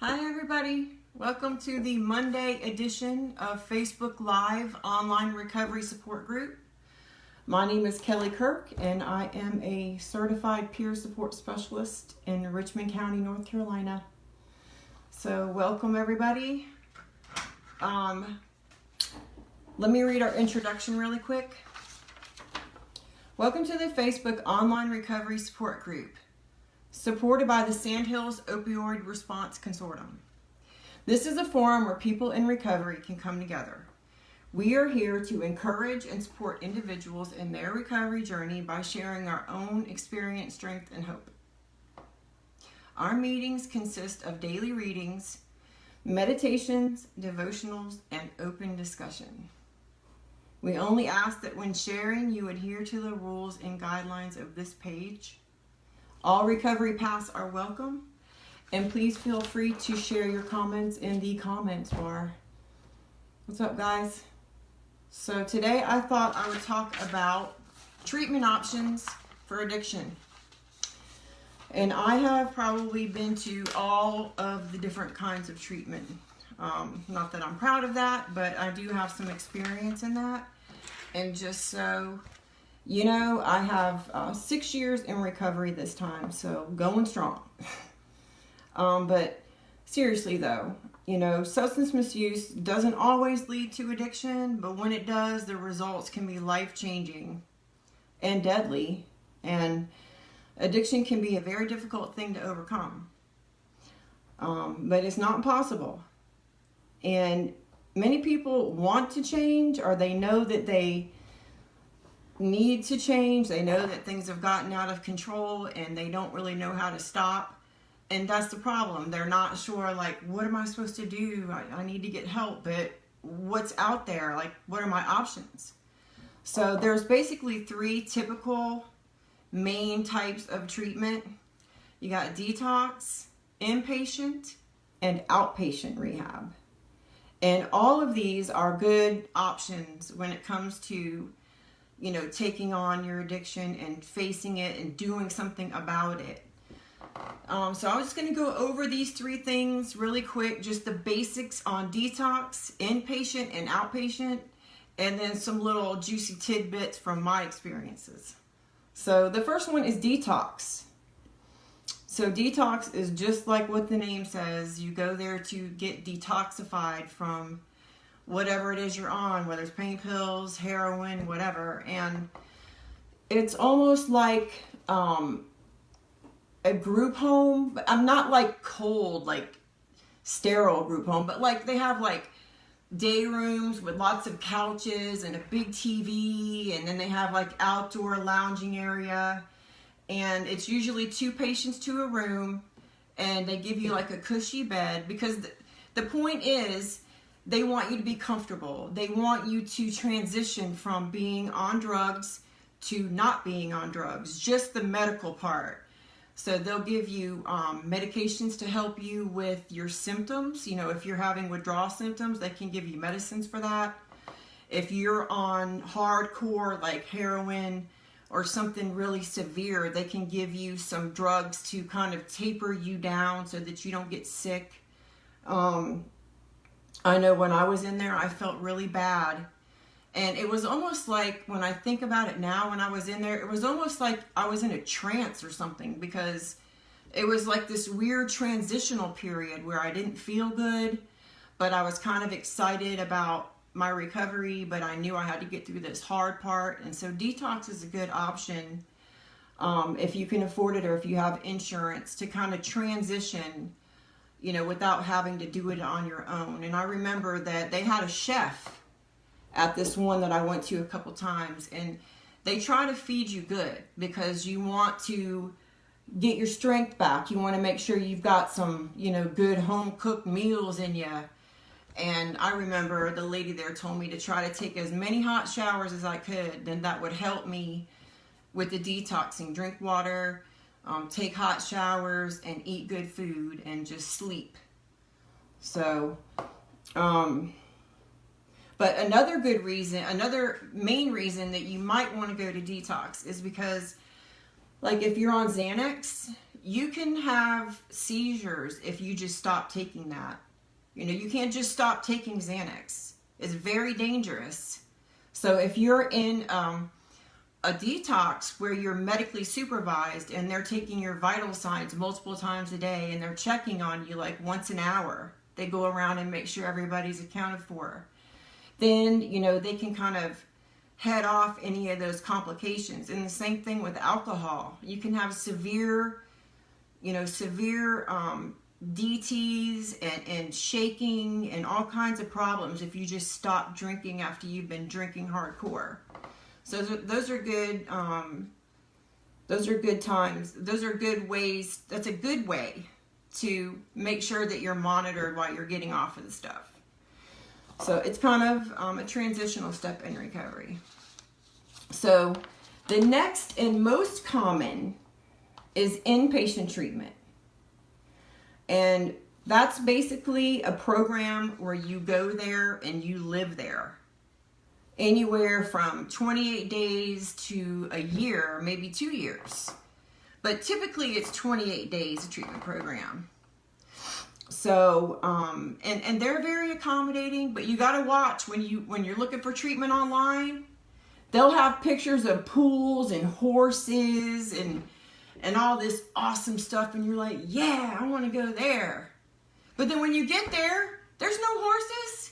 Hi everybody, welcome to the Monday edition of Facebook Live Online Recovery Support Group. My name is Kelly Kirk and I am a certified peer support specialist in Richmond County, North Carolina. So welcome everybody. Let me read our introduction really quick. Welcome to the Facebook Online Recovery Support Group, supported by the Sandhills Opioid Response Consortium. This is a forum where people in recovery can come together. We are here to encourage and support individuals in their recovery journey by sharing our own experience, strength, and hope. Our meetings consist of daily readings, meditations, devotionals, and open discussion. We only ask that when sharing, you adhere to the rules and guidelines of this page. All recovery paths are welcome, and please feel free to share your comments in the comments bar. What's up, guys? So today I thought I would talk about treatment options for addiction. And I have probably been to all of the different kinds of treatment. Not that I'm proud of that, but I do have some experience in that. And just so you know, I have 6 years in recovery this time, so going strong. But seriously though, you know, substance misuse doesn't always lead to addiction, but when it does, the results can be life-changing and deadly. And addiction can be a very difficult thing to overcome. But it's not impossible. And many people want to change, or they know that they need to change. They know that things have gotten out of control and they don't really know how to stop. And that's the problem. They're not sure, like, what am I supposed to do? I need to get help, but what's out there? Like, what are my options? So there's basically 3 typical main types of treatment. You got detox, inpatient, and outpatient rehab. And all of these are good options when it comes to, you know, taking on your addiction and facing it and doing something about it. So I'm just going to go over these 3 things really quick, just the basics on detox, inpatient, and outpatient, and then some little juicy tidbits from my experiences. So the first one is detox. So detox is just like what the name says. You go there to get detoxified from whatever it is you're on, whether it's pain pills, heroin, whatever. And it's almost like a group home, but I'm not like cold, like sterile group home, but like they have like day rooms with lots of couches and a big TV, and then they have like outdoor lounging area, and it's usually 2 patients to a room, and they give you like a cushy bed, because the point is they want you to be comfortable. They want you to transition from being on drugs to not being on drugs, just the medical part. So they'll give you medications to help you with your symptoms. You know, if you're having withdrawal symptoms, they can give you medicines for that. If you're on hardcore like heroin or something really severe, they can give you some drugs to kind of taper you down so that you don't get sick. I know when I was in there, I felt really bad. And it was almost like, when I think about it now, when I was in there, it was almost like I was in a trance or something, because it was like this weird transitional period where I didn't feel good, but I was kind of excited about my recovery, but I knew I had to get through this hard part. And so detox is a good option if you can afford it, or if you have insurance, to kind of transition, you know, without having to do it on your own. And I remember that they had a chef at this one that I went to a couple times, and they try to feed you good because you want to get your strength back. You want to make sure you've got some, you know, good home cooked meals in you. And I remember the lady there told me to try to take as many hot showers as I could, then that would help me with the detoxing. Drink water, take hot showers, and eat good food, and just sleep. So, but another good reason, another main reason that you might want to go to detox is because, like, if you're on Xanax, you can have seizures if you just stop taking that. You know, you can't just stop taking Xanax. It's very dangerous. So if you're in a detox where you're medically supervised and they're taking your vital signs multiple times a day and they're checking on you like once an hour, they go around and make sure everybody's accounted for, then, you know, they can kind of head off any of those complications. And the same thing with alcohol. You can have severe DTs and shaking and all kinds of problems if you just stop drinking after you've been drinking hardcore. So those are good. Those are good times. Those are good ways. That's a good way to make sure that you're monitored while you're getting off of the stuff. So it's kind of a transitional step in recovery. So the next and most common is inpatient treatment. And that's basically a program where you go there and you live there. Anywhere from 28 days to a year, maybe 2 years. But typically it's 28 days a treatment program. So, and they're very accommodating, but you got to watch when you're looking for treatment online. They'll have pictures of pools and horses and all this awesome stuff, and you're like, yeah, I want to go there. But then when you get there, there's no horses.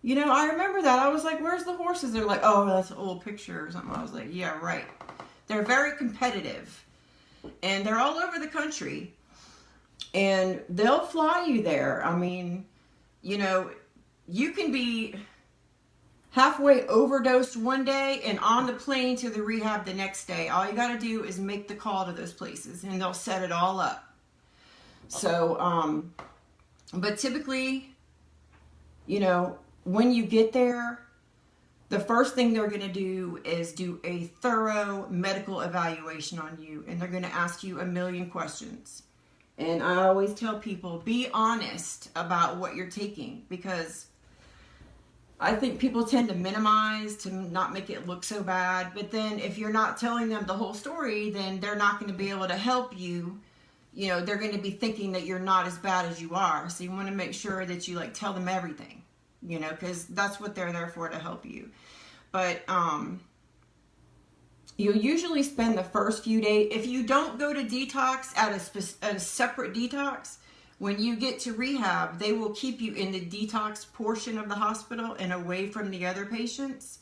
You know, I remember that. I was like, where's the horses? They're like, oh, that's an old picture or something. I was like, yeah, right. They're very competitive, and they're all over the country, and they'll fly you there. I mean, you know, you can be halfway overdosed one day and on the plane to the rehab the next day. All you got to do is make the call to those places, and they'll set it all up. So, but typically, you know, when you get there, the first thing they're going to do is do a thorough medical evaluation on you, and they're going to ask you a million questions. And I always tell people, be honest about what you're taking, because I think people tend to minimize to not make it look so bad. But then if you're not telling them the whole story, then they're not going to be able to help you. You know, they're going to be thinking that you're not as bad as you are. So you want to make sure that you like tell them everything, you know, because that's what they're there for, to help you. But you'll usually spend the first few days, if you don't go to detox at a separate detox, when you get to rehab, they will keep you in the detox portion of the hospital and away from the other patients,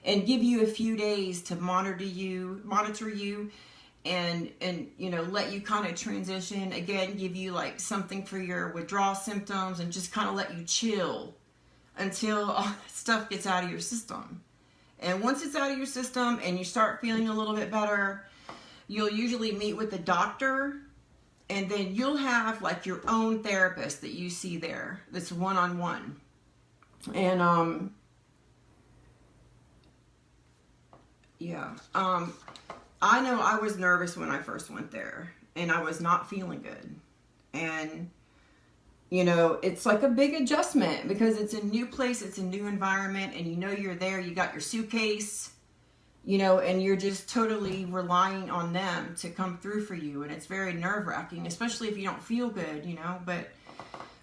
and give you a few days to monitor you and you know, let you kind of transition. Again, give you like something for your withdrawal symptoms, and just kind of let you chill until all that stuff gets out of your system. And once it's out of your system and you start feeling a little bit better, you'll usually meet with the doctor, and then you'll have like your own therapist that you see there that's one-on-one. And I know I was nervous when I first went there, and I was not feeling good. And you know, it's like a big adjustment because it's a new place, it's a new environment, and you know you're there, you got your suitcase, you know, and you're just totally relying on them to come through for you. And it's very nerve-wracking, especially if you don't feel good, you know. But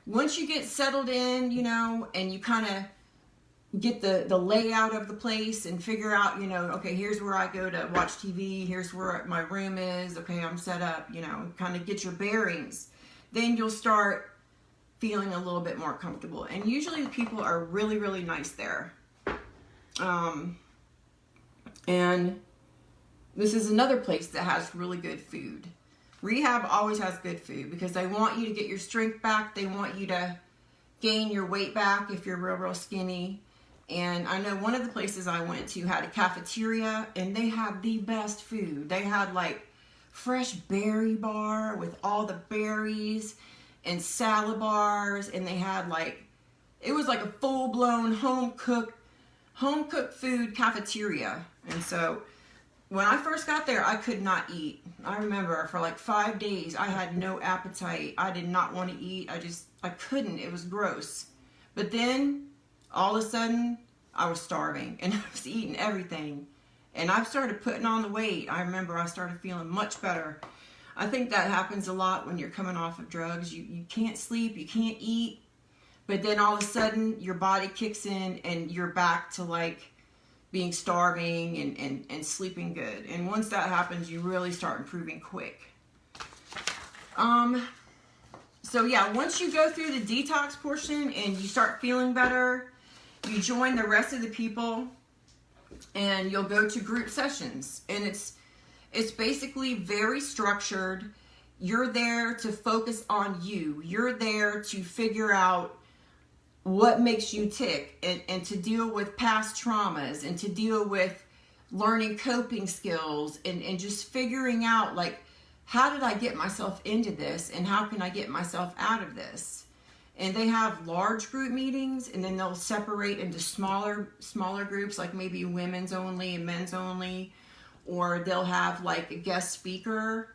once you get settled in, you know, and you kind of get the layout of the place and figure out, you know, okay, here's where I go to watch TV, here's where my room is, okay, I'm set up, you know, kind of get your bearings, then you'll start feeling a little bit more comfortable. And usually the people are really, really nice there. And this is another place that has really good food. Rehab always has good food because they want you to get your strength back. They want you to gain your weight back if you're real, real skinny. And I know one of the places I went to had a cafeteria, and they had the best food. They had like fresh berry bar with all the berries and salad bars, and they had like, it was like a full-blown home-cooked food cafeteria. And so when I first got there, I could not eat. I remember for like 5 days, I had no appetite. I did not want to eat. I couldn't. It was gross. But then all of a sudden, I was starving, and I was eating everything. And I started putting on the weight. I remember I started feeling much better. I think that happens a lot when you're coming off of drugs. You can't sleep, you can't eat, but then all of a sudden your body kicks in and you're back to like being starving and sleeping good. And once that happens, you really start improving quick. So yeah, once you go through the detox portion and you start feeling better, you join the rest of the people and you'll go to group sessions. And it's basically very structured. You're there to focus on you. You're there to figure out what makes you tick and to deal with past traumas and to deal with learning coping skills and just figuring out like, how did I get myself into this and how can I get myself out of this? And they have large group meetings and then they'll separate into smaller groups, like maybe women's only and men's only, or they'll have like a guest speaker.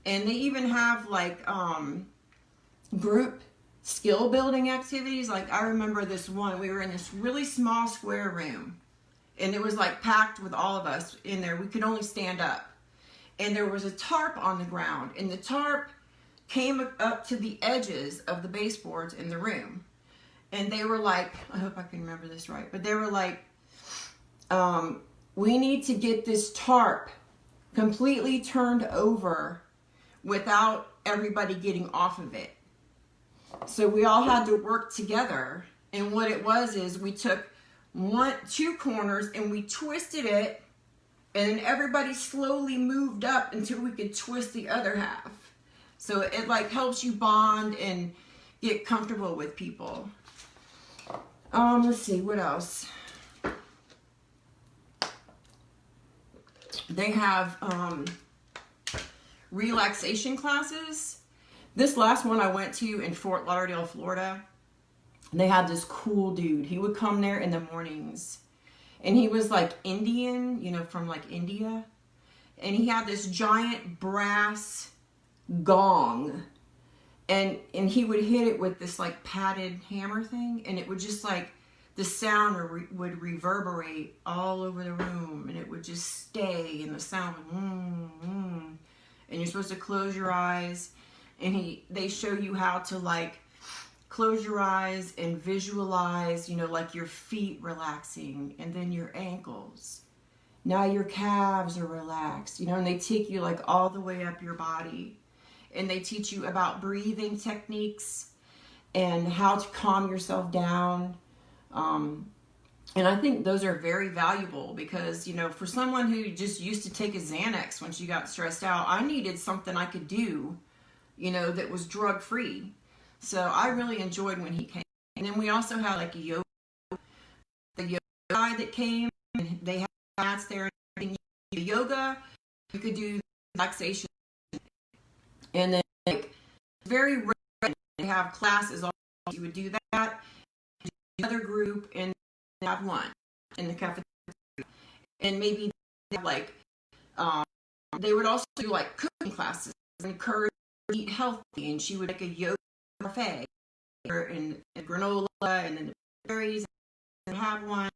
And they even have like group skill building activities. Like I remember this one, we were in this really small square room and it was like packed with all of us in there. We could only stand up. And there was a tarp on the ground, and the tarp came up to the edges of the baseboards in the room. And they were like, I hope I can remember this right, but they were like, we need to get this tarp completely turned over without everybody getting off of it. So we all had to work together. And what it was is we took two corners and we twisted it, and then everybody slowly moved up until we could twist the other half. So it like helps you bond and get comfortable with people. Let's see, what else? They have relaxation classes. This last one I went to in Fort Lauderdale, Florida, they had this cool dude. He would come there in the mornings. And he was like Indian, you know, from like India. And he had this giant brass gong. And he would hit it with this like padded hammer thing. And it would just like, the sound would reverberate all over the room. And it would just stay. And the sound would, and you're supposed to close your eyes. And they show you how to like, close your eyes and visualize, you know, like your feet relaxing and then your ankles. Now your calves are relaxed, you know, and they take you like all the way up your body. And they teach you about breathing techniques and how to calm yourself down. And I think those are very valuable because, you know, for someone who just used to take a Xanax when she got stressed out, I needed something I could do, you know, that was drug-free. So I really enjoyed when he came. And then we also had like the yoga guy that came, and they had mats there. And the yoga, you could do relaxation. And then like very rare, they have classes all you would do that. Another group and have lunch in the cafeteria. And maybe they have like they would also do like cooking classes and encourage you to eat healthy, and she would make a yoga buffet and granola and then the berries and have one.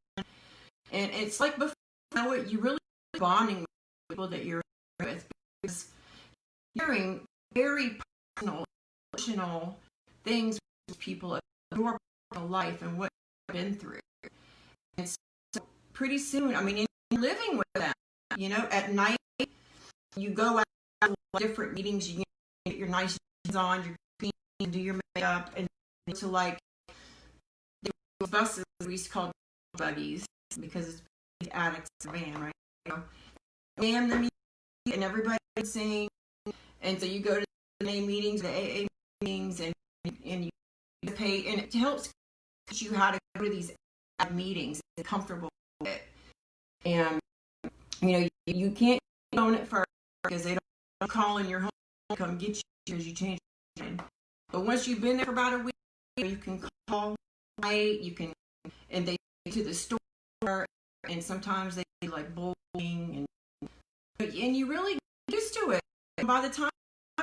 And it's like before you know it, you really bonding with people that you're with because you're hearing very personal, emotional things with people of your personal life and what you've been through. And so pretty soon, I mean, in living with them, you know, at night you go out to different meetings, you get your nice jeans on, your and do your makeup, and to like the buses we used to call buggies because it's Addict's van, right? So, and the music and everybody would sing, and so you go to the AA meetings, the AA meetings, and you pay, and it helps teach you how to go to these meetings and comfortable with it. And you know you can't own it first because they don't call in your home to come get you because you change your mind. But once you've been there for about a week, you can call, you can, and they go to the store, and sometimes they do like bowling, and you really get used to it. And by the time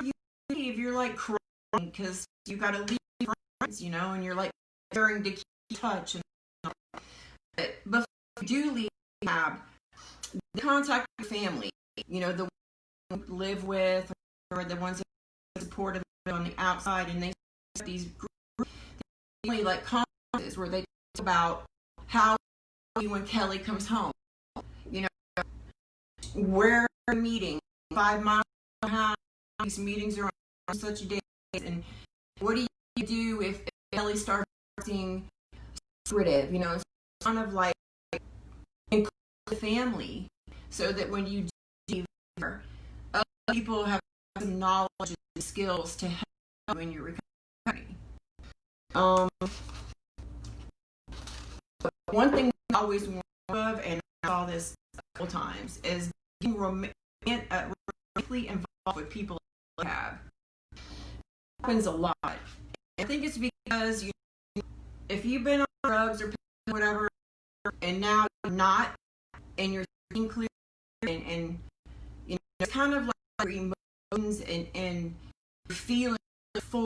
you leave, you're like crying because you got to leave friends, you know, and you're like daring to keep touch. But before you do leave rehab, contact your family, you know, the one you live with, are the ones that are supportive on the outside, and they start these groups, like conferences where they talk about how when Kelly comes home, you know, where are meeting 5 miles from the house, these meetings are on such a day, and what do you do if Kelly starts acting secretive, you know, it's kind of like include the family, so that when you do other people have some knowledge and skills to help you in your recovery. One thing I always warn of, and I saw this a couple times, is being romantically involved with people in rehab. It happens a lot. And I think it's because if you've been on drugs or whatever, and now you're not, and you're thinking clear, and you know, it's kind of like your emotions and your feelings full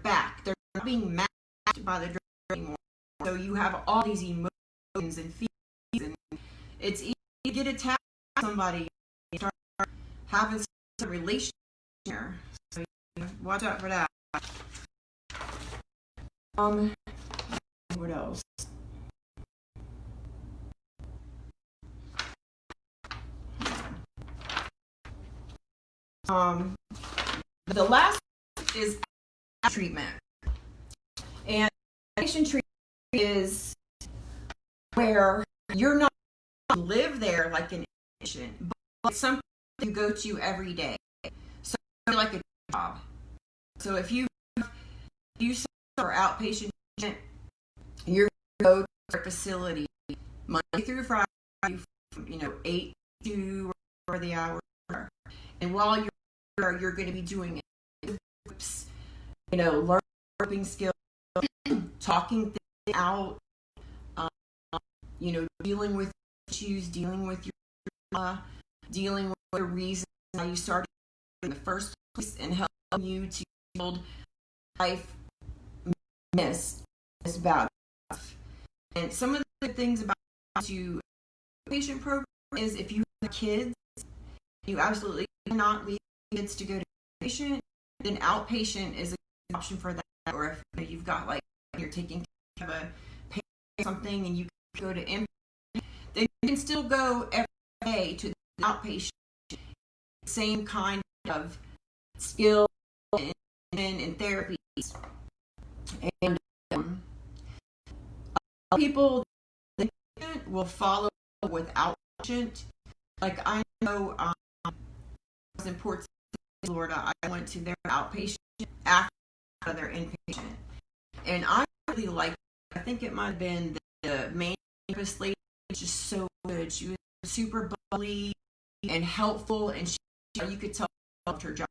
back. They're not being matched by the drug anymore. So you have all these emotions and feelings, and it's easy to get attached to somebody and start having some relationship. So watch out for that. What else? The last is treatment. And addiction treatment is where you're not live there like an addiction, but it's something you go to every day. So it's like a job. So if you are outpatient, you're going to go to a facility Monday through Friday, from 8 to whatever the hours are. And while you're there, you're going to be doing groups, learning skills, talking things out, dealing with issues, dealing with your dealing with the reason why you started in the first place, and helping you to build life miss about stuff. And some of the things about the patient program is, if you have kids, you absolutely cannot leave kids to go to patient, then outpatient is an option for that. Or if you've got, you're taking care of a patient or something and you go to inpatient, then you can still go every day to the outpatient. Same kind of skill and therapies. And people will follow with outpatient. I know I was in Port St. Florida. I went to their outpatient after their inpatient, and I really liked it. I think it might have been the main campus lady was just so good. She was super bubbly and helpful, and you could tell she loved her job,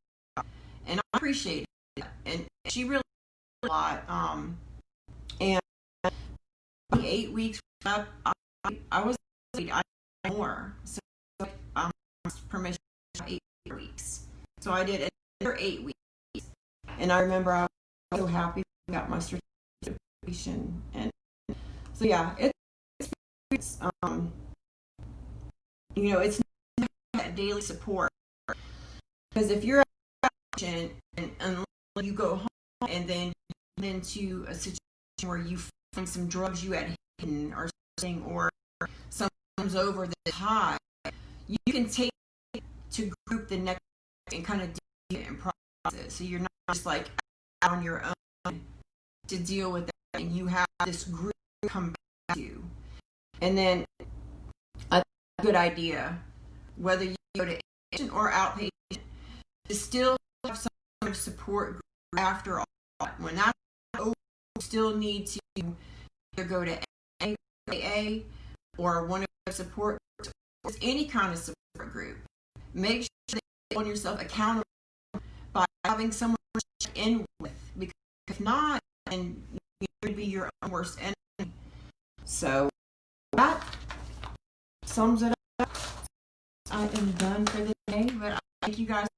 and I appreciated it. And she really did a lot. And 8 weeks up, I was I more, so I asked permission for 8 weeks. So I did another 8 weeks, and I remember I was so happy I got my certification. And so yeah, it's it's not that daily support, because if you're a patient and you go home and then you get into a situation where you find some drugs you had hidden or something, or something comes over that's high, you can take it to group the next and kind of deal it and process it. So you're not just out on your own to deal with that, and you have this group come back to you. And then a good idea, whether you go to inpatient or outpatient, to still have some sort of support group after all. When that's over, you still need to either go to AA or one of the support groups, or any kind of support group. Make sure that you hold yourself accountable by having someone to check in with, because if not, then you're going to be your own worst enemy. So that sums it up. I am done for the day, but I thank you guys